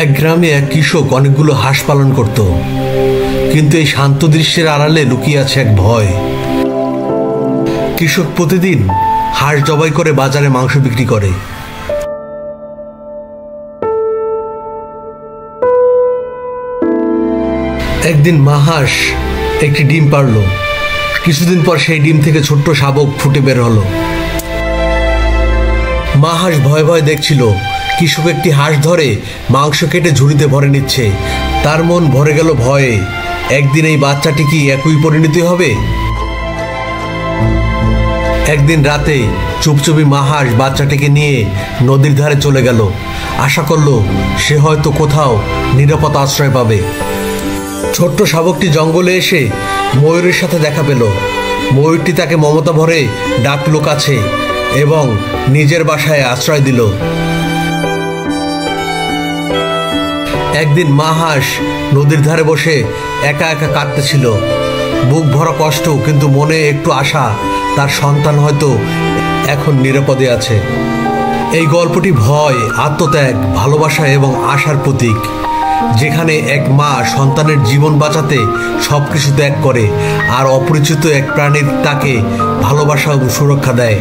এক গ্রামে এক কৃষক অনেকগুলো হাঁস পালন করত, কিন্তু এই শান্ত দৃশ্যের আড়ালে লুকিয়ে আছে এক ভয়। কৃষক প্রতিদিন হাঁস জবাই করে বাজারে মাংস বিক্রি করে। একদিন মা হাঁস একটি ডিম পারল। কিছুদিন পর সেই ডিম থেকে ছোট্ট শাবক ফুটে বের হলো। মা হাঁস ভয়ে ভয়ে দেখছিল কৃষক একটি হাঁস ধরে মাংস কেটে ঝুড়িতে ভরে নিচ্ছে। তার মন ভরে গেল ভয়ে। একদিন এই বাচ্চাটি কি একই পরিণতি হবে? একদিন রাতে চুপচুপি মা হাঁস বাচ্চাটিকে নিয়ে নদীর ধারে চলে গেল। আশা করলো সে হয়তো কোথাও নিরাপদ আশ্রয় পাবে। ছোট্ট শাবকটি জঙ্গলে এসে ময়ূরের সাথে দেখা পেল। ময়ূরটি তাকে মমতা ভরে ডাকলো কাছে এবং নিজের বাসায় আশ্রয় দিল। একদিন মা হাঁস নদীর ধারে বসে একা একা কাঁদতেছিল। বুক ভরা কষ্ট, কিন্তু মনে একটু আশা, তার সন্তান হয়তো এখন নিরাপদে আছে। এই গল্পটি ভয়, আত্মত্যাগ, ভালোবাসা এবং আশার প্রতীক, যেখানে এক মা সন্তানের জীবন বাঁচাতে সবকিছু ত্যাগ করে আর অপরিচিত এক প্রাণীর তাকে ভালোবাসা ও সুরক্ষা দেয়।